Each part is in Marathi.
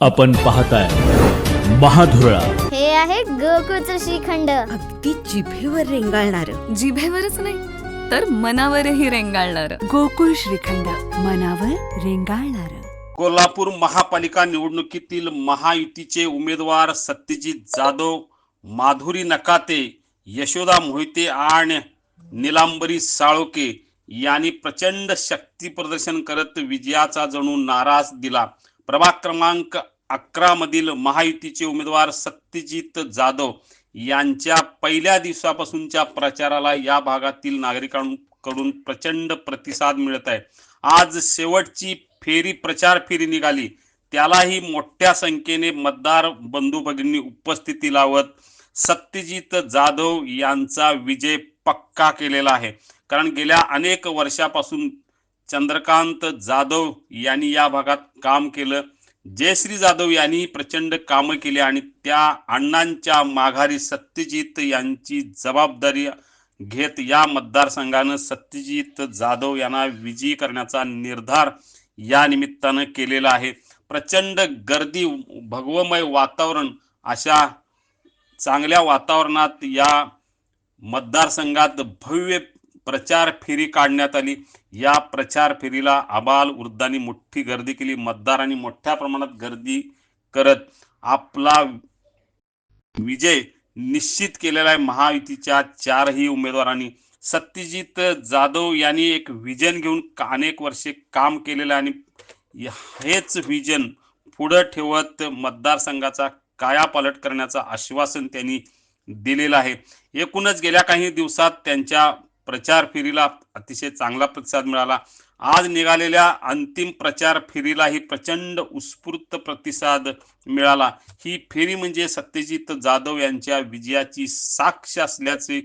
आपण पाहताय महाधुरळा. हे आहे गोकुळचं श्रीखंड. अगदी जिभेवर रेंगाळणार. जिभेवरच नाही तर मनावरही रेंगाळणार. गोकुळ श्रीखंड, मनावर रेंगाळणार. कोल्हापूर महापालिका निवडणुकीतील महायुतीचे उमेदवार सत्यजित जाधव, माधुरी नकाते, यशोदा मोहिते आणि निलांबरी साळोके यांनी प्रचंड शक्ती प्रदर्शन करत विजयाचा जणू नाराज दिला. प्रभाग क्रमांक 11 मधील महायुतीचे उमेदवार सत्यजित जाधव यांच्या पहिल्या दिवसापासूनच्या प्रचाराला या भागातील नागरिकांकडून प्रचंड प्रतिसाद मिळत आहे. आज शेवटची प्रचार फेरी निघाली, त्यालाही मोठ्या संख्येने मतदार बंधू भगिनी उपस्थिती लावत सत्यजित जाधव यांचा विजय पक्का केलेला आहे. कारण गेल्या अनेक वर्षापासून चंद्रकांत जाधव यांनी या भागात काम केलं. जयश्री जाधव यांनी प्रचंड कामं केली आणि त्या अण्णांच्या माघारी सत्यजित यांची जबाबदारी घेत या मतदारसंघानं सत्यजित जाधव यांना विजयी करण्याचा निर्धार या निमित्तानं केलेला आहे. प्रचंड गर्दी, भगवमय वातावरण, अशा चांगल्या वातावरणात या मतदारसंघात भव्य प्रचार फेरी काढण्यात आली. या प्रचार फेरीला आबाल वृद्धांनी मोठी गर्दी केली. मतदारांनी मोठ्या प्रमाणात गर्दी करत आपला विजय निश्चित केलेला आहे. महायुतीच्या चारही उमेदवारांनी सत्यजित जाधव यांनी एक विजन घेऊन अनेक वर्षे काम केलेलं आहे आणि हेच विजन पुढे ठेवत मतदारसंघाचा कायापालट करण्याचं आश्वासन त्यांनी दिलेलं आहे. एकूणच गेल्या काही दिवसात त्यांच्या प्रचार फेरीला अतिशय चांगला प्रतिसाद मिळाला. आज निघालेल्या अंतिम प्रचार फेरीलाही प्रचंड उत्स्फूर्त प्रतिसाद मिळाला. ही फेरी म्हणजे सत्यजित जाधव यांच्या विजयाची साक्ष असल्याचे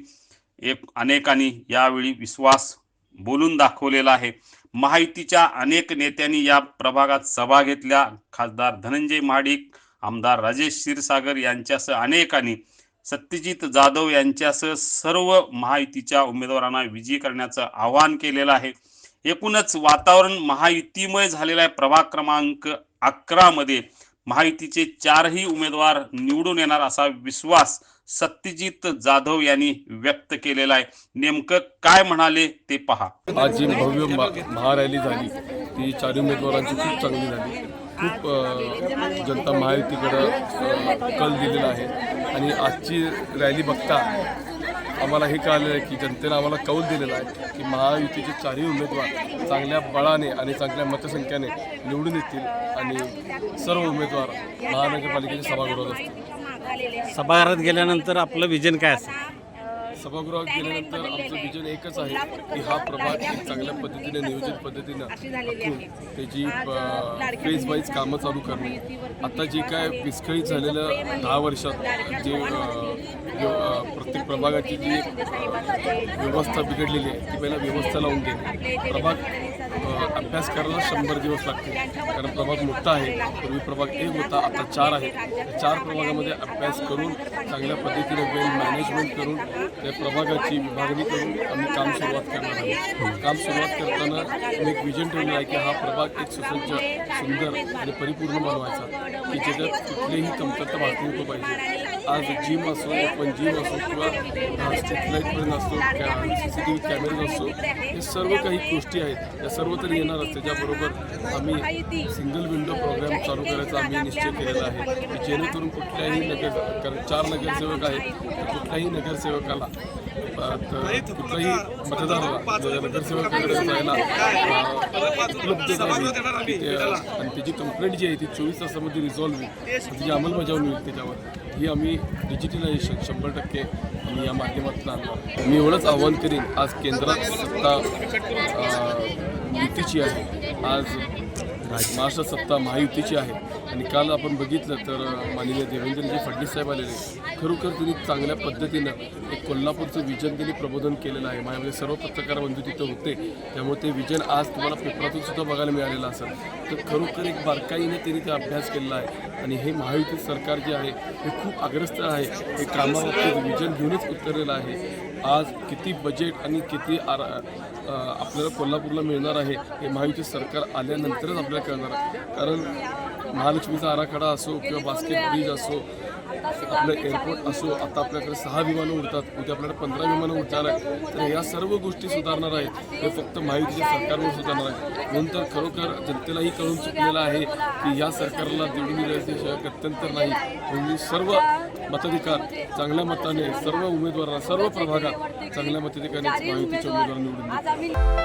अनेकांनी यावेळी विश्वास बोलून दाखवलेला आहे. महायुतीच्या अनेक नेत्यांनी या प्रभागात सभा घेतल्या. खासदार धनंजय महाडिक, आमदार राजेश क्षीरसागर यांच्यासह अनेकांनी सत्यजित जाधव यांच्यासह सर्व महायुतीच्या उमेदवारांना विजयी करण्याचं आवाहन केलेलं आहे. एकूणच वातावरण महायुतीमय झालेलं आहे. प्रभाग क्रमांक 11 मध्ये महायुतीचे चारही उमेदवार निवडून येणार असा विश्वास सत्यजित जाधव यांनी व्यक्त केलेला आहे. नेमकं काय म्हणाले ते पहा. आज जी भव्य महारॅली झाली ती चारही उमेदवारांची खूप चांगली झाली. खूप जनता महायुतीकडं कल दिलेला आहे आणि आजची रॅली बघता आम्हाला हे कळलं आहे की जनतेनं आम्हाला कौल दिलेला आहे की महायुतीचे चारही उमेदवार चांगल्या बळाने आणि चांगल्या मतसंख्येने निवडून येतील आणि सर्व उमेदवार महानगरपालिकेच्या सभागृहात असतील. सभागृहात गेल्यानंतर आपलं विजन काय असेल? सभागृहात गेल्यानंतर आमचं विजन एकच आहे की हा प्रभाग एक चांगल्या पद्धतीने नियोजित पद्धतीनं आखून त्याची फेज वाईज कामं चालू करणे. आता जे काय विस्कळीत झालेलं 10 वर्षात जे प्रत्येक प्रभागाची जी व्यवस्था बिघडलेली आहे ती पहिला व्यवस्था लावून घेणे. प्रभाग अभ्यास करायला 100 दिवस लागतील कारण प्रभाग मोठा आहे. पूर्वी प्रभाग 1 होता, आता 4 आहे. त्या 4 प्रभागामध्ये अभ्यास करून चांगल्या पद्धतीने वेल मॅनेजमेंट करून त्या प्रभागाची विभागणी करून आम्ही काम सुरुवात करणार आहोत. काम सुरुवात करताना मी एक विजन ठेवलं आहे की हा प्रभाग एक सुसज्ज, सुंदर आणि परिपूर्ण बनवायचा की ज्याच्यात कुठलीही कमतरता भासली नको पाहिजे. आज जिम असो, ओपन जिम असो किंवा स्ट्रीट लाईटपर्यंत असो, CCTV कॅमेरे असो, हे सर्व काही गोष्टी आहेत त्या सर्व तरी येणार असते. ज्याबरोबर आम्ही सिंगल विंडो प्रोग्राम चालू करायचा आम्ही निश्चय केलेला आहे की जेणेकरून कुठल्याही कारण 4 नगरसेवक आहेत तर कुठल्याही नगरसेवकाला कुठल्याही मतदाराला नगरसेवकाकडे जायला उपलब्धता होईल आणि त्याची कंप्लेंट जी आहे ती 24 तासामध्ये रिझॉल्व्ह होईल, त्याची अंमलबजावणी होईल. त्याच्यावर ही आम्ही डिजिटलायझेशन 100% आम्ही या माध्यमातून आणणार. मी एवढंच आव्हान करीन, आज केंद्रात सत्ता युतीची आहे, आज महाराष्ट्रात सत्ता महायुतीची आहे आणि काल आपण बघितलं तर माननीय देवेंद्रजी फडणवीस साहेब आलेले. खरोखर त्यांनी चांगल्या पद्धतीनं एक कोल्हापूरचं विजन त्यांनी प्रबोधन केलेलं आहे. माझ्यामध्ये सर्व पत्रकार बंधू तिथं होते, त्यामुळे ते विजन आज तुम्हाला पेपरातून सुद्धा बघायला मिळालेलं असेल. तर खरोखर एक बारकाईने त्यांनी ते अभ्यास केलेला आहे आणि हे महायुती सरकार जे आहे हे खूप अग्रस्त आहे. हे कामाबाबतीत विजन घेऊनच उतरलेलं आहे. आज किती बजेट आणि किती आपल्याला कोल्हापूरला मिळणार आहे हे महायुती सरकार आल्यानंतरच आपल्याला कळणार आहे. कारण महालक्ष्मीचा आराखडा असो किंवा बास्केट ब्रिज असो, आपलं एअरपोर्ट असो, आता आपल्याकडे 6 विमानं उडतात, उद्या आपल्याकडे 15 विमानं उडणार आहे. तर या सर्व गोष्टी सुधारणार आहेत. हे फक्त महायुतीच्या सरकारवर सुधारणार आहे. म्हणून तर खरोखर जनतेलाही कळून चुकलेलं आहे की या सरकारला निवडून द्यायचे गत्यंतर नाही. म्हणजे सर्व मताधिकार चांगल्या मताने सर्व उमेदवारांना, सर्व प्रभागात चांगल्या मताधिकाऱ्याने महायुतीचे उमेदवार निवडून देतात.